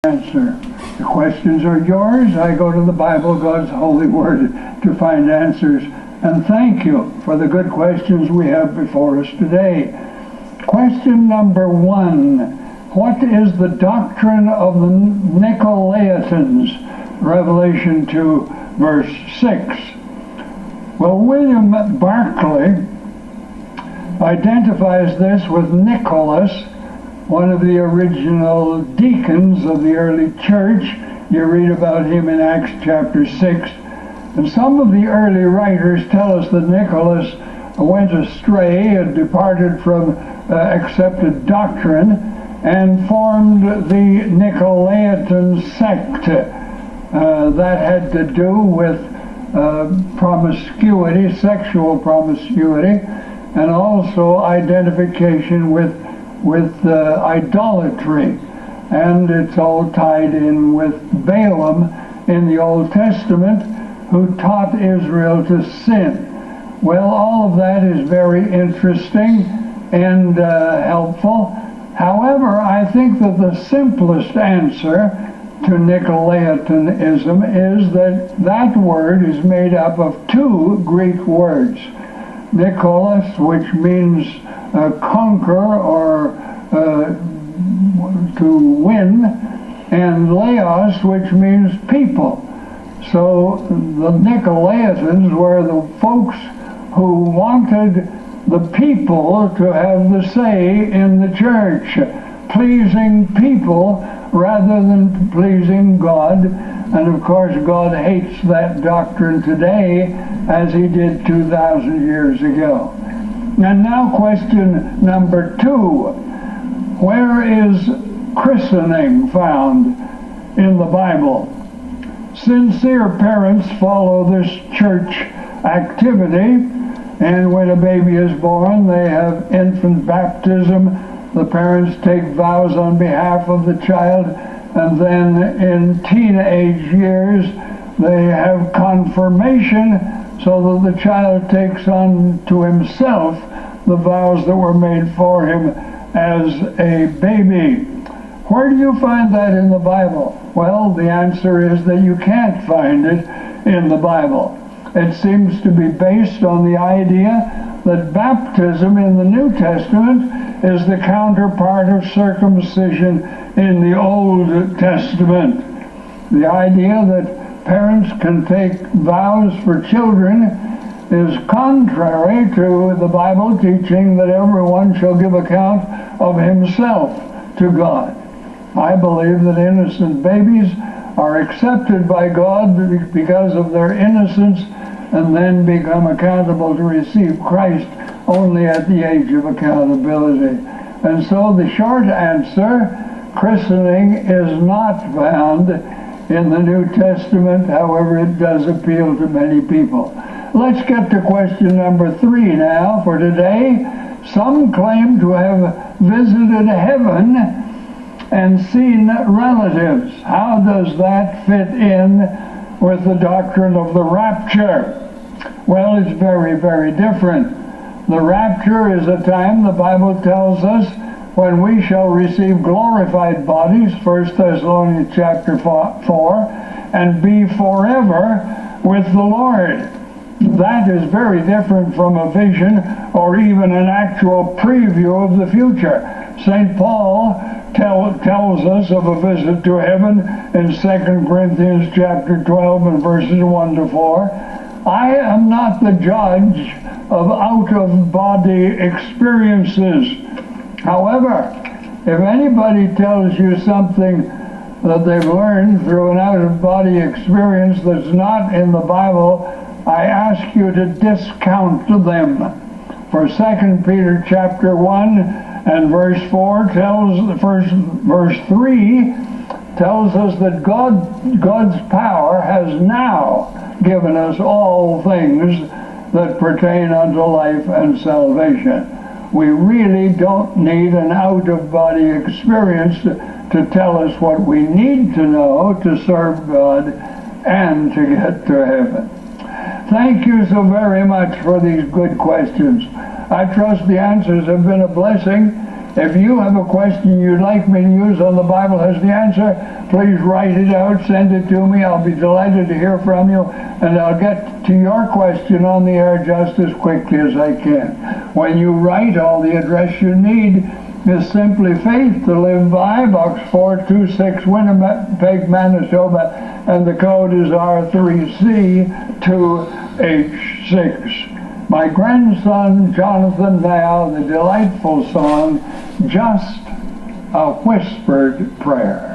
answer. The questions are yours. I go to the Bible, God's holy word, to find answers. And thank you for the good questions we have before us today. Question number 1. What is the doctrine of the Nicolaitans? Revelation 2, verse 6. Well, William Barclay identifies this with Nicholas, one of the original deacons of the early church. You read about him in Acts chapter 6. And some of the early writers tell us that Nicholas went astray and departed from accepted doctrine and formed the Nicolaitan sect. That had to do with promiscuity, sexual promiscuity, and also identification with idolatry. And it's all tied in with Balaam in the Old Testament, who taught Israel to sin. Well, all of that is very interesting and helpful. However, I think that the simplest answer to Nicolaitanism is that word is made up of 2 Greek words. Nicholas, which means conquer or to win, and Laos, which means people. So the Nicolaitans were the folks who wanted the people to have the say in the church, pleasing people rather than pleasing God. And of course, God hates that doctrine today as he did 2,000 years ago. And now question number 2. Where is christening found in the Bible? Sincere parents follow this church activity, and when a baby is born, they have infant baptism. The parents take vows on behalf of the child, and then in teenage years, they have confirmation so that the child takes on to himself the vows that were made for him as a baby. Where do you find that in the Bible? Well, the answer is that you can't find it in the Bible. It seems to be based on the idea that baptism in the New Testament is the counterpart of circumcision in the Old Testament. The idea that parents can take vows for children is contrary to the Bible teaching that everyone shall give account of himself to God. I believe that innocent babies are accepted by God because of their innocence, and then become accountable to receive Christ only at the age of accountability. And so the short answer, christening is not found in the New Testament. However, it does appeal to many people. Let's get to question number 3 now for today. Some claim to have visited heaven and seen relatives. How does that fit in with the doctrine of the rapture? Well, it's very, very different. The rapture is a time, the Bible tells us, when we shall receive glorified bodies, 1 Thessalonians chapter 4, and be forever with the Lord. That is very different from a vision or even an actual preview of the future. St. Paul tells us of a visit to heaven in 2 Corinthians chapter 12 and verses 1 to 4. I am not the judge of out-of-body experiences. However, if anybody tells you something that they've learned through an out-of-body experience that's not in the Bible, I ask you to discount them. For 2 Peter chapter 1 and verse 4 verse 3 tells us that God's power has now given us all things that pertain unto life and salvation. We really don't need an out-of-body experience to tell us what we need to know to serve God and to get to heaven. Thank you so very much for these good questions. I trust the answers have been a blessing, If you have a question you'd like me to use on The Bible Has the Answer, please write it out, send it to me. I'll be delighted to hear from you, and I'll get to your question on the air just as quickly as I can. When you write, all the address you need is simply Faith to Live By, Box 426, Winnipeg, Manitoba, and the code is R3C2H6. My grandson Jonathan now, the delightful song, Just a Whispered Prayer.